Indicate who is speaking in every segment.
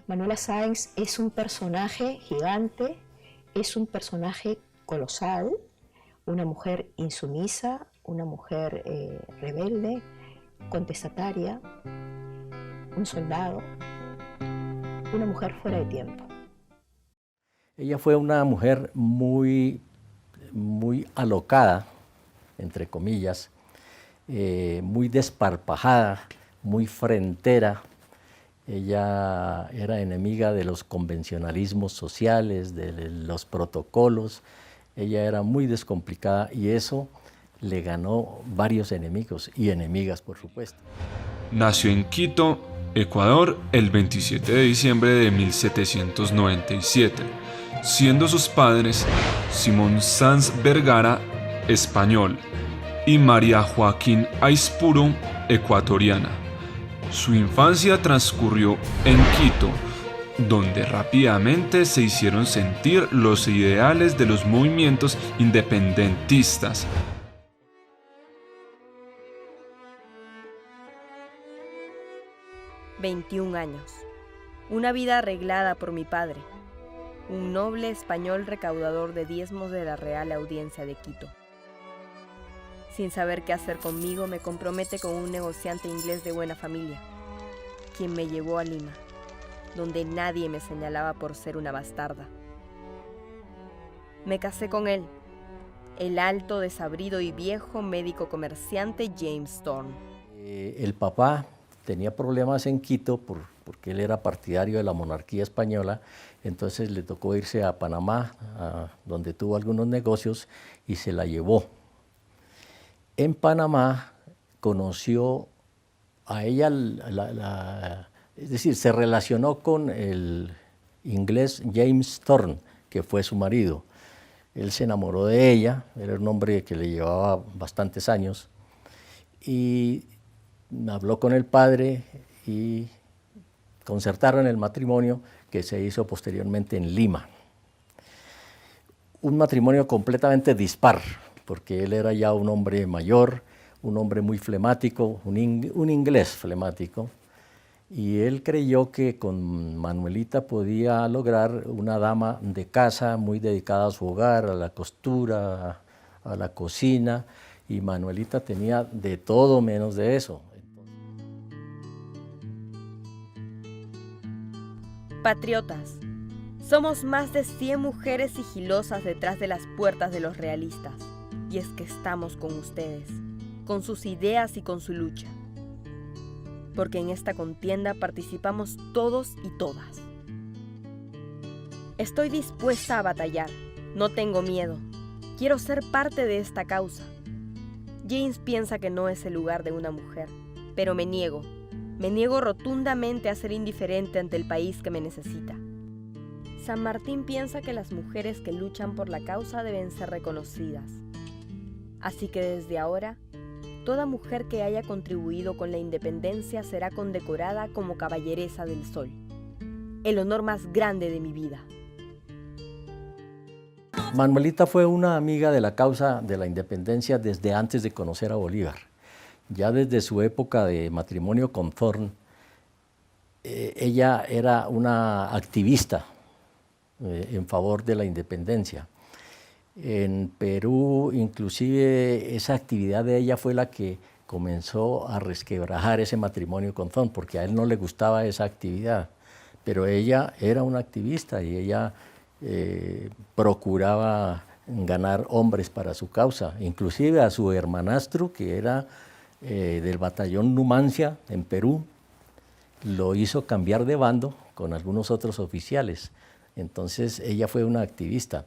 Speaker 1: Manuela Sáenz es un personaje gigante, es un personaje colosal, una mujer insumisa, una mujer rebelde, contestataria, un soldado, una mujer fuera de tiempo.
Speaker 2: Ella fue una mujer muy alocada, entre comillas, muy desparpajada, muy frentera. Ella era enemiga de los convencionalismos sociales, de los protocolos. Ella era muy descomplicada y eso le ganó varios enemigos y enemigas, por supuesto.
Speaker 3: Nació en Quito, Ecuador, el 27 de diciembre de 1797, siendo sus padres Simón Sanz Vergara, español, y María Joaquín Aispuro, ecuatoriana. Su infancia transcurrió en Quito, donde rápidamente se hicieron sentir los ideales de los movimientos independentistas.
Speaker 4: «21 años. Una vida arreglada por mi padre, un noble español recaudador de diezmos de la Real Audiencia de Quito. Sin saber qué hacer conmigo, me compromete con un negociante inglés de buena familia, quien me llevó a Lima, donde nadie me señalaba por ser una bastarda. Me casé con él, el alto, desabrido y viejo médico comerciante James Thorne.
Speaker 2: El papá tenía problemas en Quito porque él era partidario de la monarquía española, entonces le tocó irse a Panamá, donde tuvo algunos negocios, y se la llevó. En Panamá conoció a ella, es decir, se relacionó con el inglés James Thorne, que fue su marido. Él se enamoró de ella, era un hombre que le llevaba bastantes años, y habló con el padre y concertaron el matrimonio que se hizo posteriormente en Lima. Un matrimonio completamente dispar, porque él era ya un hombre mayor, un hombre muy flemático, un inglés flemático, y él creyó que con Manuelita podía lograr una dama de casa muy dedicada a su hogar, a la costura, a la cocina, y Manuelita tenía de todo menos de eso.
Speaker 4: Patriotas, somos más de 100 mujeres sigilosas detrás de las puertas de los realistas. Y es que estamos con ustedes, con sus ideas y con su lucha. Porque en esta contienda participamos todos y todas. Estoy dispuesta a batallar, no tengo miedo. Quiero ser parte de esta causa. James piensa que no es el lugar de una mujer, pero me niego rotundamente a ser indiferente ante el país que me necesita. San Martín piensa que las mujeres que luchan por la causa deben ser reconocidas. Así que desde ahora, toda mujer que haya contribuido con la independencia será condecorada como caballeresa del sol, el honor más grande de mi vida.
Speaker 2: Manuelita fue una amiga de la causa de la independencia desde antes de conocer a Bolívar. Ya desde su época de matrimonio con Thorne, ella era una activista en favor de la independencia. En Perú, inclusive, esa actividad de ella fue la que comenzó a resquebrajar ese matrimonio con Thorne, porque a él no le gustaba esa actividad, pero ella era una activista y ella procuraba ganar hombres para su causa, inclusive a su hermanastro, que era del batallón Numancia en Perú, lo hizo cambiar de bando con algunos otros oficiales. Entonces ella fue una activista.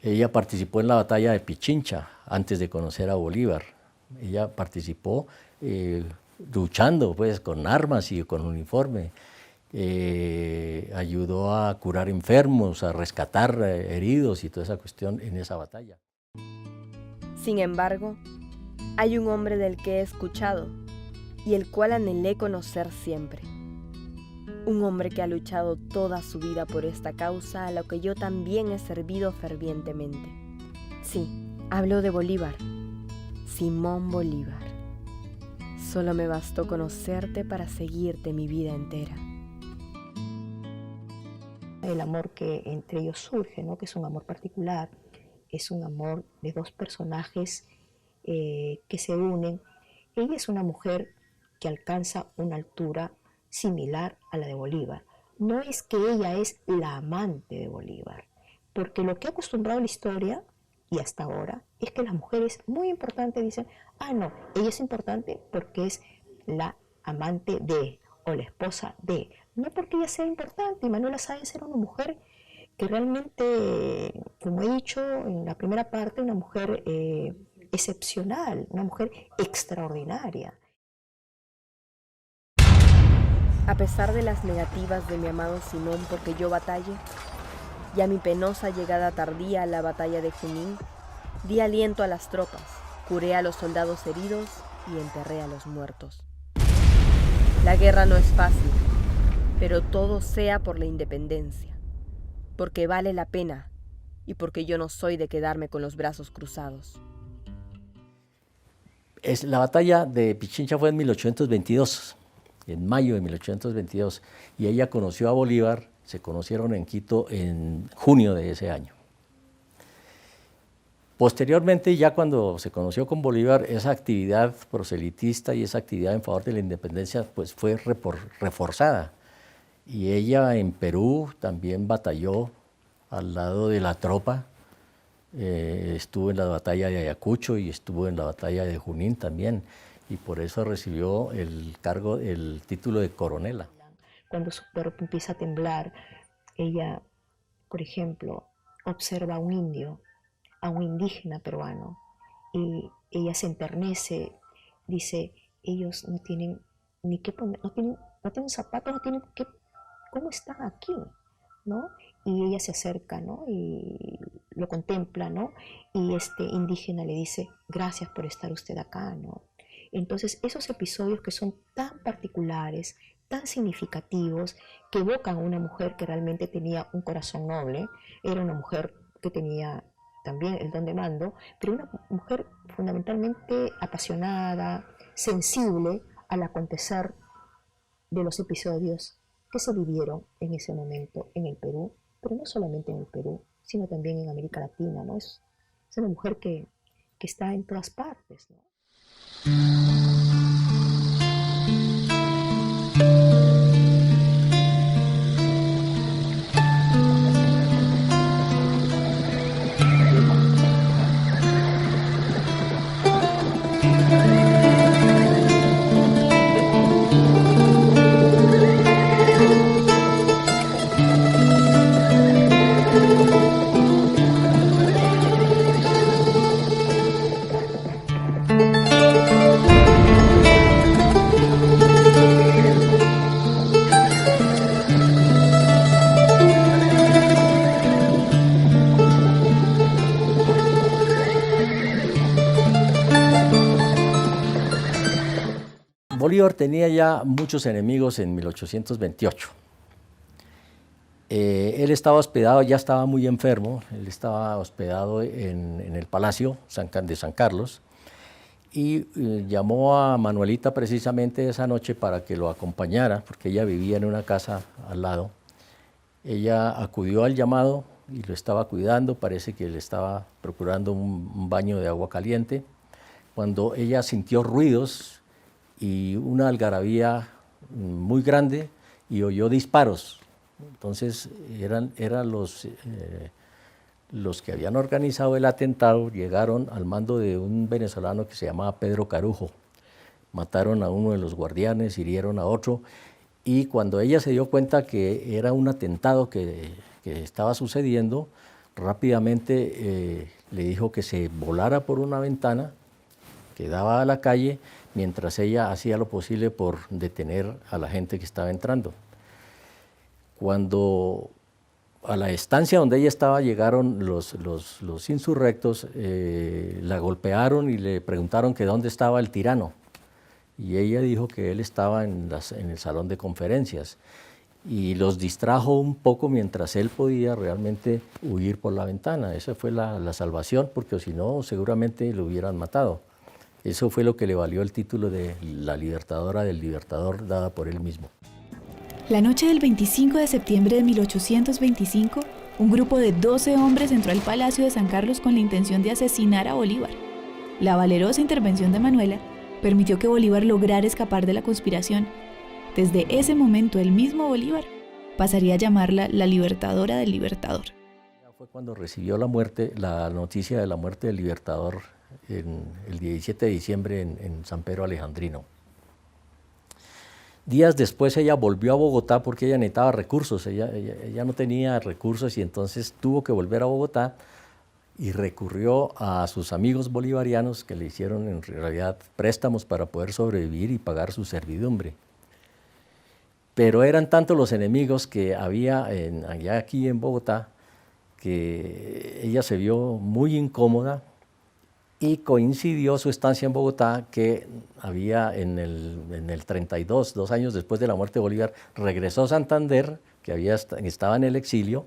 Speaker 2: Ella participó en la batalla de Pichincha antes de conocer a Bolívar. Ella participó luchando pues con armas y con uniforme. Ayudó a curar enfermos, a rescatar heridos y toda esa cuestión en esa batalla.
Speaker 4: Sin embargo, hay un hombre del que he escuchado y el cual anhelé conocer siempre. Un hombre que ha luchado toda su vida por esta causa a la que yo también he servido fervientemente. Sí, hablo de Bolívar, Simón Bolívar. Solo me bastó conocerte para seguirte mi vida entera.
Speaker 1: El amor que entre ellos surge, ¿no? Que es un amor particular, es un amor de dos personajes que se unen. Ella es una mujer que alcanza una altura similar a la de Bolívar. No es que ella es la amante de Bolívar, porque lo que ha acostumbrado la historia y hasta ahora es que las mujeres muy importantes dicen, no, ella es importante porque es la amante de o la esposa de, no porque ella sea importante. Y Manuela Sáenz era una mujer que realmente, como he dicho en la primera parte, una mujer excepcional, una mujer extraordinaria.
Speaker 4: A pesar de las negativas de mi amado Simón porque yo batalle, y a mi penosa llegada tardía a la batalla de Junín, di aliento a las tropas, curé a los soldados heridos y enterré a los muertos. La guerra no es fácil, pero todo sea por la independencia, porque vale la pena y porque yo no soy de quedarme con los brazos cruzados.
Speaker 2: La batalla de Pichincha fue en 1822, en mayo de 1822, y ella conoció a Bolívar, se conocieron en Quito en junio de ese año. Posteriormente, ya cuando se conoció con Bolívar, esa actividad proselitista y esa actividad en favor de la independencia pues fue reforzada. Y ella en Perú también batalló al lado de la tropa, estuvo en la batalla de Ayacucho y estuvo en la batalla de Junín también, y por eso recibió el título de coronela.
Speaker 1: Cuando su cuerpo empieza a temblar, ella, por ejemplo, observa a un indio, a un indígena peruano, y ella se enternece, dice, ellos no tienen ni qué poner, no tienen zapatos, no tienen qué, ¿cómo están aquí? ¿No? Y ella se acerca, ¿no? Y lo contempla, ¿no? Y este indígena le dice, gracias por estar usted acá, ¿no? Entonces, esos episodios que son tan particulares, tan significativos, que evocan a una mujer que realmente tenía un corazón noble, era una mujer que tenía también el don de mando, pero una mujer fundamentalmente apasionada, sensible al acontecer de los episodios que se vivieron en ese momento en el Perú, pero no solamente en el Perú, sino también en América Latina, ¿no? Es una mujer que está en todas partes, ¿no?
Speaker 2: Bolívar tenía ya muchos enemigos en 1828. Él estaba hospedado, ya estaba muy enfermo, él estaba hospedado en el Palacio de San Carlos y llamó a Manuelita precisamente esa noche para que lo acompañara, porque ella vivía en una casa al lado. Ella acudió al llamado y lo estaba cuidando, parece que le estaba procurando un baño de agua caliente, cuando ella sintió ruidos y una algarabía muy grande y oyó disparos. Entonces eran los que habían organizado el atentado, llegaron al mando de un venezolano que se llamaba Pedro Carujo. Mataron a uno de los guardianes, hirieron a otro, y cuando ella se dio cuenta que era un atentado que estaba sucediendo, rápidamente le dijo que se volara por una ventana que daba a la calle mientras ella hacía lo posible por detener a la gente que estaba entrando. Cuando a la estancia donde ella estaba llegaron los insurrectos, la golpearon y le preguntaron que dónde estaba el tirano. Y ella dijo que él estaba en el salón de conferencias. Y los distrajo un poco mientras él podía realmente huir por la ventana. Esa fue la salvación, porque si no, seguramente lo hubieran matado. Eso fue lo que le valió el título de la libertadora del libertador, dada por él mismo.
Speaker 5: La noche del 25 de septiembre de 1825, un grupo de 12 hombres entró al Palacio de San Carlos con la intención de asesinar a Bolívar. La valerosa intervención de Manuela permitió que Bolívar lograra escapar de la conspiración. Desde ese momento, el mismo Bolívar pasaría a llamarla la libertadora del libertador.
Speaker 2: Fue cuando recibió la noticia de la muerte del libertador el 17 de diciembre en San Pedro Alejandrino. Días después ella volvió a Bogotá porque ella necesitaba recursos, ella no tenía recursos y entonces tuvo que volver a Bogotá y recurrió a sus amigos bolivarianos que le hicieron en realidad préstamos para poder sobrevivir y pagar su servidumbre. Pero eran tantos los enemigos que había allá aquí en Bogotá que ella se vio muy incómoda y coincidió su estancia en Bogotá que había en el 32, 2 años después de la muerte de Bolívar, regresó a Santander, que estaba en el exilio,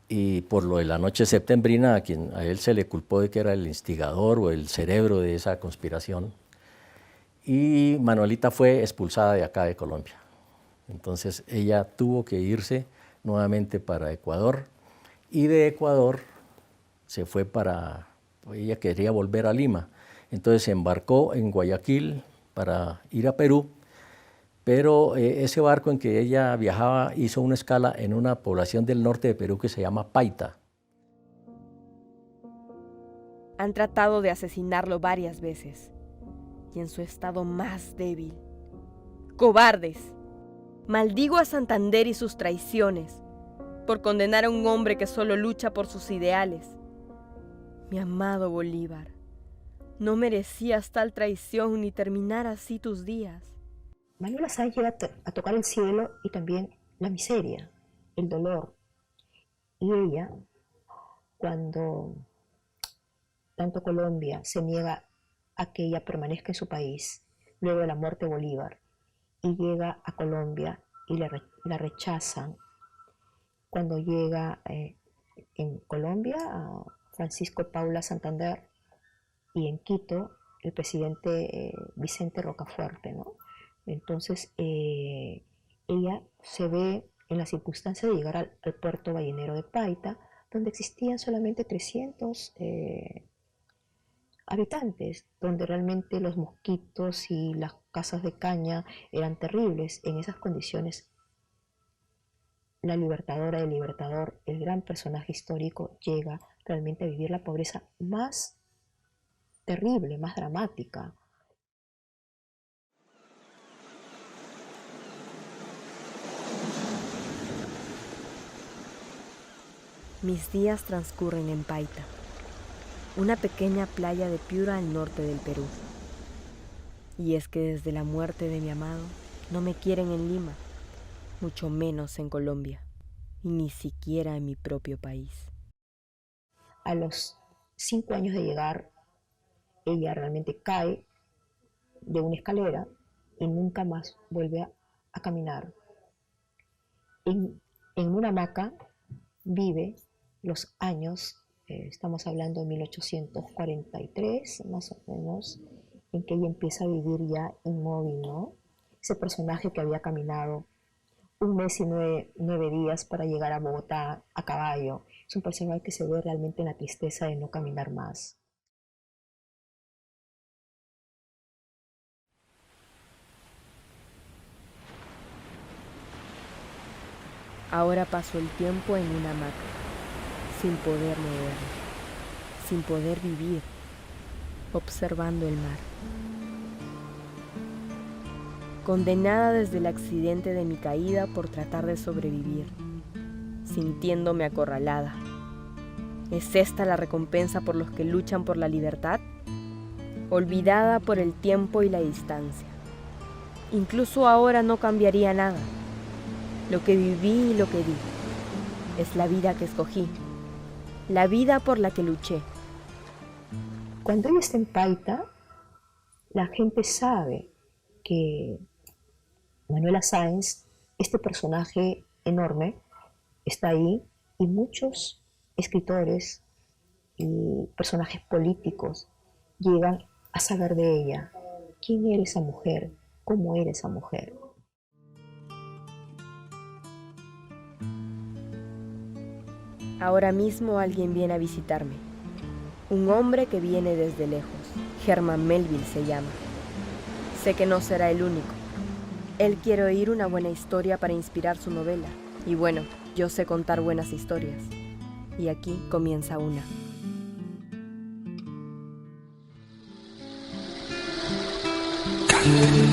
Speaker 2: y por lo de la noche septembrina, a él se le culpó de que era el instigador o el cerebro de esa conspiración, y Manuelita fue expulsada de acá de Colombia. Entonces ella tuvo que irse nuevamente para Ecuador, y de Ecuador se fue ella quería volver a Lima, entonces se embarcó en Guayaquil para ir a Perú, pero ese barco en que ella viajaba hizo una escala en una población del norte de Perú que se llama Paita.
Speaker 4: Han tratado de asesinarlo varias veces, y en su estado más débil. ¡Cobardes! Maldigo a Santander y sus traiciones, por condenar a un hombre que solo lucha por sus ideales. Mi amado Bolívar, no merecías tal traición ni terminar así tus días.
Speaker 1: Manuela Sáenz llega a tocar el cielo y también la miseria, el dolor. Y ella, cuando tanto Colombia se niega a que ella permanezca en su país, luego de la muerte de Bolívar, y llega a Colombia y la rechazan, cuando llega en Colombia a Francisco Paula Santander y en Quito el presidente Vicente Rocafuerte, ¿no? Entonces ella se ve en la circunstancia de llegar al puerto ballenero de Paita, donde existían solamente 300 habitantes, donde realmente los mosquitos y las casas de caña eran terribles. En esas condiciones, la libertadora del libertador, el gran personaje histórico, llega realmente a vivir la pobreza más terrible, más dramática.
Speaker 4: Mis días transcurren en Paita, una pequeña playa de Piura al norte del Perú. Y es que desde la muerte de mi amado no me quieren en Lima, mucho menos en Colombia, y ni siquiera en mi propio país.
Speaker 1: A los 5 años de llegar, ella realmente cae de una escalera y nunca más vuelve a caminar. En una hamaca vive los años, estamos hablando de 1843, más o menos, en que ella empieza a vivir ya inmóvil, ¿no? Ese personaje que había caminado 1 mes y 9 días para llegar a Bogotá a caballo, es un personaje que se ve realmente en la tristeza de no caminar más.
Speaker 4: Ahora paso el tiempo en una hamaca, sin poder moverme, sin poder vivir, observando el mar. Condenada desde el accidente de mi caída por tratar de sobrevivir, sintiéndome acorralada. ¿Es esta la recompensa por los que luchan por la libertad? olvidada por el tiempo y la distancia. Incluso ahora no cambiaría nada. Lo que viví y lo que di es la vida que escogí, la vida por la que luché.
Speaker 1: Cuando ella está en Paita, la gente sabe que Manuela Sáenz, este personaje enorme, está ahí, y muchos escritores y personajes políticos llegan a saber de ella. ¿Quién era esa mujer? ¿Cómo era esa mujer?
Speaker 4: Ahora mismo alguien viene a visitarme. Un hombre que viene desde lejos. Herman Melville se llama. Sé que no será el único. Él quiere oír una buena historia para inspirar su novela. Y bueno, yo sé contar buenas historias. Y aquí comienza una.
Speaker 6: Calma.